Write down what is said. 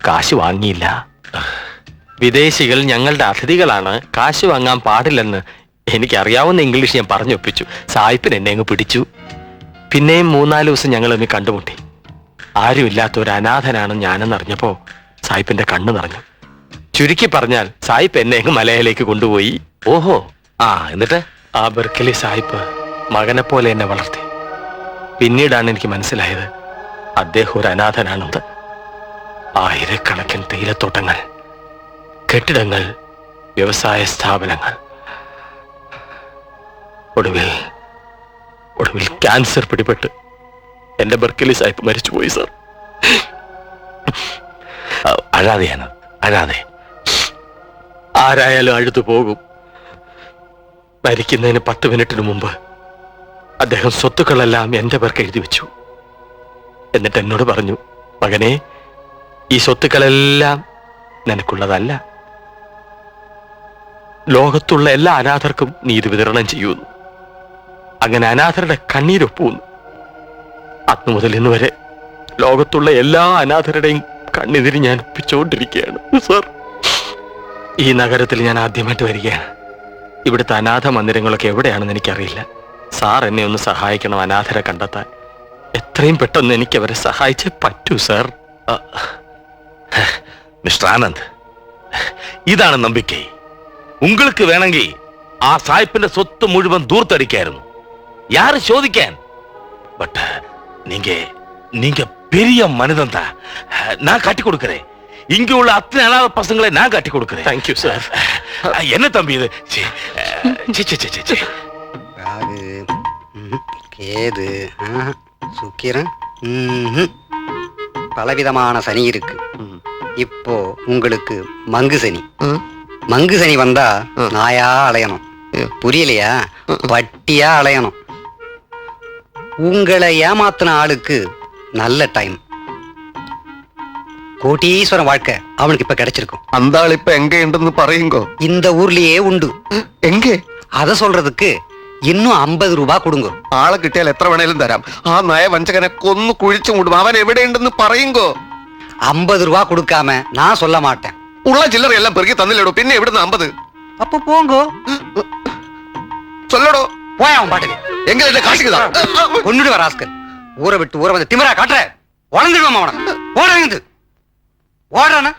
കാശ് വാങ്ങിയില്ല. വിദേശികൾ ഞങ്ങളുടെ അതിഥികളാണ്, കാശ് വാങ്ങാൻ പാടില്ലെന്ന് എനിക്കറിയാവുന്ന ഇംഗ്ലീഷ് ഞാൻ പറഞ്ഞൊപ്പിച്ചു. സായിപ്പിന് എന്നെ അങ്ങ് പിടിച്ചു. പിന്നെയും 3-4 ദിവസം ഞങ്ങൾ എന്നെ കണ്ടുമുട്ടി. ആരുമില്ലാത്ത ഒരു അനാഥനാണ് ഞാനെന്നറിഞ്ഞപ്പോ സായിപ്പിന്റെ കണ്ണ് നിറഞ്ഞു. ചുരുക്കി പറഞ്ഞാൽ സായിപ്പ് എന്നെ അങ്ങ് മലയിലേക്ക് കൊണ്ടുപോയി. ഓഹോ, ആ എന്നിട്ട്? ആ ബർക്കലി സായിപ്പ് മകനെ പോലെ എന്നെ വളർത്തി. പിന്നീടാണ് എനിക്ക് മനസ്സിലായത് അദ്ദേഹം ഒരു അനാഥനാണെന്ന്. ആയിരക്കണക്കിന് തേയിലത്തോട്ടങ്ങൾ, കെട്ടിടങ്ങൾ, വ്യവസായ സ്ഥാപനങ്ങൾ. ഒടുവിൽ ക്യാൻസർ പിടിപെട്ട് എന്റെ ബർക്കലി സായിപ്പ് മരിച്ചുപോയി സാർ. അഴാതെയാണ്, അഴാതെ. ആരായാലും അഴുതു പോകും. മരിക്കുന്നതിന് 10 മിനിറ്റിന് മുമ്പ് അദ്ദേഹം സ്വത്തുക്കളെല്ലാം എന്റെ പേർക്ക് എഴുതി വെച്ചു. എന്നിട്ട് എന്നോട് പറഞ്ഞു, മകനെ, ഈ സ്വത്തുക്കളെല്ലാം നിനക്കുള്ളതല്ല, ലോകത്തുള്ള എല്ലാ അനാഥർക്കും നീ ഇത് വിതരണം ചെയ്യുന്നു. അങ്ങനെ അനാഥരുടെ കണ്ണീരൊപ്പുന്നു. അന്നു മുതൽ ഇന്ന് വരെ ലോകത്തുള്ള എല്ലാ അനാഥരുടെയും കണ്ണീര് ഞാൻ ഒപ്പിച്ചുകൊണ്ടിരിക്കുകയാണ് സാർ. ഈ നഗരത്തിൽ ഞാൻ ആദ്യമായിട്ട് വരികയാണ്. ഇവിടുത്തെ അനാഥ മന്ദിരങ്ങളൊക്കെ എവിടെയാണെന്ന് എനിക്കറിയില്ല. സാർ എന്നെ ഒന്ന് സഹായിക്കണം അനാഥരെ കണ്ടെത്താൻ. എത്രയും പെട്ടെന്ന് എനിക്ക് അവരെ സഹായിച്ചേ പറ്റൂ സാർ. മിസ്റ്റർ ആനന്ദ്, ഇതാണ് നമ്പിക്കൈ. ഉങ്ങൾക്ക് വേണമെങ്കിൽ ആ സായിപ്പിന്റെ സ്വത്ത് മുഴുവൻ ദൂർത്തടിക്കായിരുന്നു, യാര് ചോദിക്കാൻ. பட் நீங்க பெரிய மனிதன் தான். நான் காட்டி கொடுக்கிறேன். இங்க உள்ள அத்தனை அனாதை பசங்களை நான் காட்டி கொடுக்கிறேன். Thank you sir. என்ன தம்பி இது? கேது, சுக்கிரன், பலவிதமான சனி இருக்கு. இப்போ உங்களுக்கு மங்கு சனி. மங்கு சனி வந்தா நாயா அலையணும், புரியலையா? பட்டியா அலையணும். உங்களை ஏமாத்தின ஆளுக்கு நல்ல டைம். கோட்டீஸ்வரன் வாழ்க்கை அவனுக்கு இப்ப கிடைச்சிருக்கும். அந்த ஆள் இப்ப எங்க உണ്ടെന്ന് പറയുങ്കോ? இந்த ஊர்லயே உண்டு. எங்க? அத சொல்றதுக்கு இன்னும் 50 ரூபாய் கொடுங்க. ആളെ കിട്ടിയാൽ എത്ര വേണേലും തരാം. ആ നയവഞ്ചകനെ കൊന്നു കുഴിച്ചു മൂടും. അവൻ എവിടെയുണ്ടെന്ന് പറയുങ്കോ? 50 ரூபாய் கொடுக்காம நான் சொல்ல மாட்டேன். ഉള്ള ചില്ലറ എല്ലാം പെറുക്കി തന്നില്ലടോ, പിന്നെ എവിടുന്ന് 50? அப்ப போங்கோ. சொல்லடோ. போய் அவன் பாட்டுக்கு. எங்க கிட்ட காசுக்குதா? கொன்னுடு வர ஆஸ்கர். ஊரை விட்டு ஊரை வந்து திமிரா காட்டுற. வளர்ந்துடுவான் அவனை. ஓடுறது ஓடுறானா?